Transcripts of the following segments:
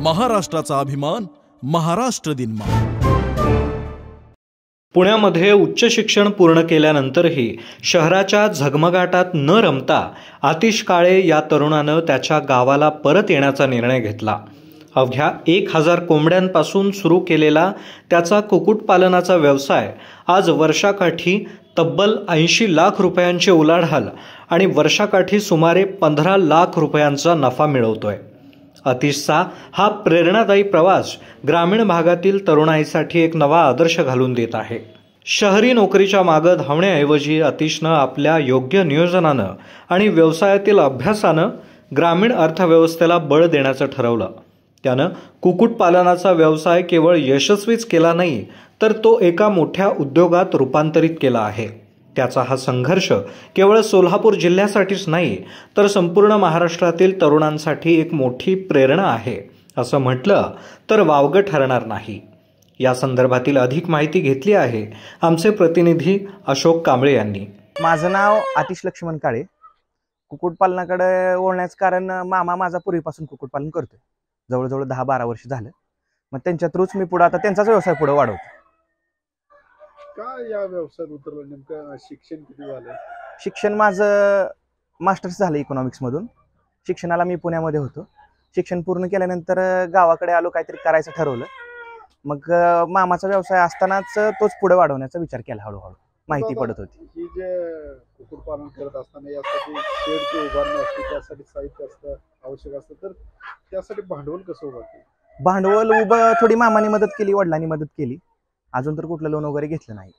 महाराष्ट्राचा अभिमान, महाराष्ट्र दिन. पुण्यामध्ये उच्च शिक्षण पूर्ण केल्यानंतरही शहराच्या झगमगाटात न रमता आतिश काळे या तरुणानं त्याच्या गावाला परत येण्याचा निर्णय घेतला. अवघ्या 1000 कोंबड्यांपासून सुरू केलेला त्याचा कुक्कुटपालनाचा व्यवसाय आज वर्षाकाठी तब्बल 80 लाख रुपयांची उलाढाल आणि वर्षाकाठी सुमारे 15 लाख रुपयांचा नफा मिळवतोय. आतिशचा हा प्रेरणादायी प्रवास ग्रामीण भागातील तरुणाईसाठी एक नवा आदर्श घालून देत आहे. शहरी नोकरीच्या मागे धावण्याऐवजी आतिशनं आपल्या योग्य नियोजनानं आणि व्यवसायातील अभ्यासानं ग्रामीण अर्थव्यवस्थेला बळ देण्याचं ठरवलं. त्यानं कुक्कुटपालनाचा व्यवसाय केवळ यशस्वीच केला नाही, तर तो एका मोठ्या उद्योगात रूपांतरित केला आहे. त्याचा हा संघर्ष केवळ सोलापूर जिल्ह्यासाठीच नाही, तर संपूर्ण महाराष्ट्रातील तरुणांसाठी एक मोठी प्रेरणा आहे असं म्हटलं तर वावगं ठरणार नाही. या संदर्भातील अधिक माहिती घेतली आहे आमचे प्रतिनिधी अशोक कांबळे यांनी. माझं नाव आतिश लक्ष्मण काळे. कुक्कुटपालनाकडे वळण्याचं कारण मामा माझा पूर्वीपासून कुक्कुटपालन करतोय. जवळजवळ 10-12 वर्ष झालं. मग त्यांच्या थ्रूच मी पुढे आता त्यांचाच व्यवसाय पुढे वाढवतो. काय या व्यवसायात उतरलं? नेमकं शिक्षण किती झालं? शिक्षण माझं मास्टर्स झालं इकॉनॉमिक्स मधून. शिक्षणाला मी पुण्यामध्ये होतो. शिक्षण पूर्ण केल्यानंतर गावाकडे आलो, काहीतरी करायचं ठरवलं. मग मामाचा व्यवसाय असतानाच तोच पुढे वाढवण्याचा विचार केला. हळूहळू माहिती पडत होती. ही जे कुक्कुटपालन करत असताना यासाठी शेडची उभारणी असते, त्यासाठी साहित्य असतं, आवश्यक असतं, तर त्यासाठी भांडवल कसं उभं केलं? भांडवल उभं थोडी मामाने मदत केली, वडिलांनी मदत केली. अजून तर कुठलं लोन वगैरे घेतलं नाही.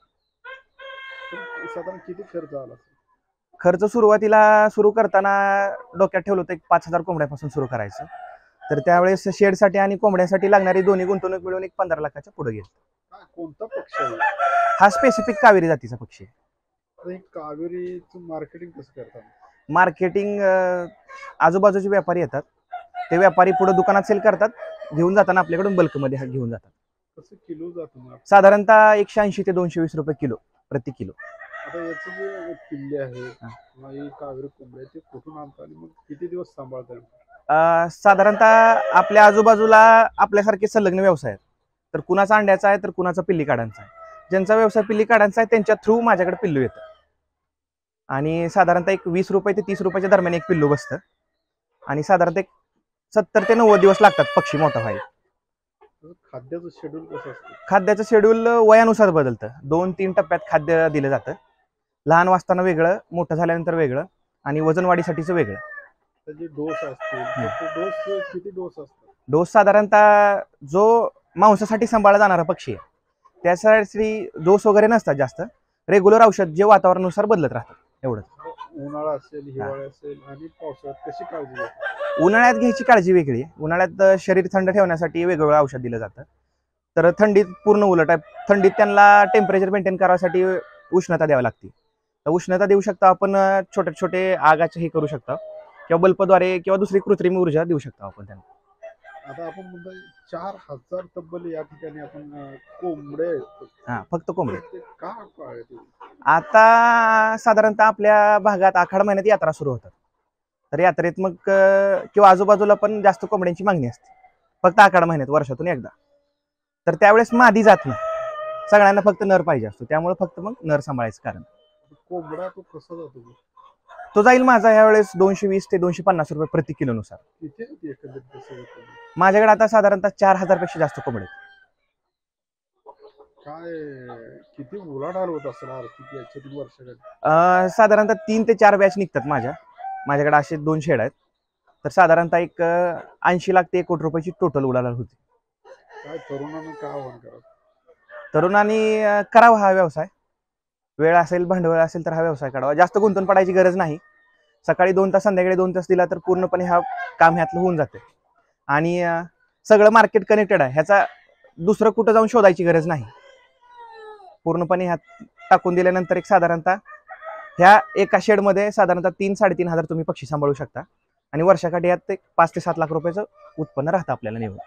साधारण किती खर्च आला? खर्च सुरुवातीला सुरू करताना डोक्यात ठेवलं होतं 5000 कोंबड्यापासून सुरू करायचं. तर त्यावेळेस शेडसाठी आणि कोंबड्यासाठी लागणारी दोन्ही गुंतवणूक मिळून 15 लाखाच्या पुढे गेली. कोणता पक्ष आहे हा? स्पेसिफिक कावेरी जातीचा पक्षी आहे. कावेरीचं मार्केटिंग कसं करतात? मार्केटिंग आजूबाजूचे व्यापारी येतात. ते व्यापारी पुढे दुकानात सेल करतात. घेऊन जाताना आपल्याकडून बल्कमध्ये घेऊन जातात. कसं किलो जातं? साधारणतः 180 ते 220 रुपये किलो प्रति किलो. आता याचं जे पिल्ले आहे कावेरी कोंबड्या, ते कुठून आणतात आणि मग किती दिवस सांभाळतात? साधारणतः आपल्या आजूबाजूला आपल्यासारखे संलग्न व्यवसाय आहेत. तर कुणाचा अंड्याचा आहे, तर कुणाचा पिल्ली काढायचा आहे. ज्यांचा व्यवसाय पिल्ली काढायचा आहे त्यांच्या थ्रू माझ्याकडे पिल्लू येतं. आणि साधारणतः 20 रुपये ते 30 रुपयाच्या दरम्यान एक पिल्लू बसतं. आणि साधारणतः 70 ते 90 दिवस लागतात पक्षी मोठा व्हायला. खाद्याचं शेड्यूल कसं असतं? खाद्याचं शेड्यूल वयानुसार बदलतं. 2-3 टप्प्यात खाद्य दिलं जातं. लहान असताना वेगळं, मोठं झाल्यानंतर वेगळं, आणि वजन वाढीसाठीचं वेगळं. त्याचे डोस असतील, डोस किती डोस असतात? डोस साधारणतः जो मांसासाठी सांभाळला जाणारा पक्षी आहे त्यासाठी डोस वगैरे नसतात जास्त. रेग्युलर औषध जे वातावरणानुसार बदलत राहतात, एवढंच. उन्हाळा असेल, हिवाळा असेल आणि पावसाळ्यात कशी काळजी घ्यायची? उन्हाळ्यात घ्यायची काळजी वेगळी आहे. उन्हाळ्यात शरीर थंड ठेवण्यासाठी वेगवेगळं औषध दिलं जातं. तर थंडीत पूर्ण उलट आहे. थंडीत त्यांना टेम्परेचर मेंटेन करायसाठी उष्णता द्यावी लागते. तर उष्णता देऊ शकता आपण. छोटे छोटे आगाचे हे करू शकता, किंवा बल्बद्वारे किंवा दुसरी कृत्रिम ऊर्जा देऊ शकता आपण त्यांना. आता आपण म्हणतो 4000 तब्बल या ठिकाणी आपण कोंबडे. फक्त कोंबडे. का पाळते? आता साधारणतः आपल्या भागात आखाड महिन्यात यात्रा सुरू होतात. तर यात्रेत मग किंवा आजूबाजूला पण जास्त कोंबड्यांची मागणी असते. फक्त आखाड महिन्यात वर्षातून एकदा. तर त्यावेळेस मादी जात नाही. सगळ्यांना फक्त नर पाहिजे असतो. त्यामुळे फक्त मग नर सांभाळायचं कारण. कोंबडा तो कसा जातो? तो जाईल माझा यावेळेस 220 ते 250 रुपये प्रति किलो नुसार. माझ्याकडे आता साधारणतः 4000 पेक्षा जास्त कोंबडे. काय किती उलाढाल होत असेल आर्थिक याच्यातील वर्षाकडे? साधारणतः 3 ते 4 बॅच निघतात माझ्याकडे. असे 2 शेड आहेत. तर साधारणतः 80 लाख ते 1 कोटी रुपयाची टोटल उलाढाल होती. काय तरुणांना काय आव्हान करावं? तरुणांनी करावा हा व्यवसाय. वेळ असेल, भांडवल असेल तर हा व्यवसाय काढावा. जास्त गुंतून पडायची गरज नाही. सकाळी 2 तास, संध्याकाळी 2 तास दिला तर पूर्णपणे हा काम ह्यातलं होऊन जाते. आणि सगळं मार्केट कनेक्टेड आहे. ह्याचा दुसरं कुठं जाऊन शोधायची गरज नाही. पूर्णपणे ह्यात टाकून दिल्यानंतर साधारणतः ह्या एका शेडमध्ये साधारणतः 3-3.5 हजार तुम्ही पक्षी सांभाळू शकता. आणि वर्षाकाठी यात 5 ते 7 लाख रुपयाचं उत्पन्न राहतं आपल्याला निवड.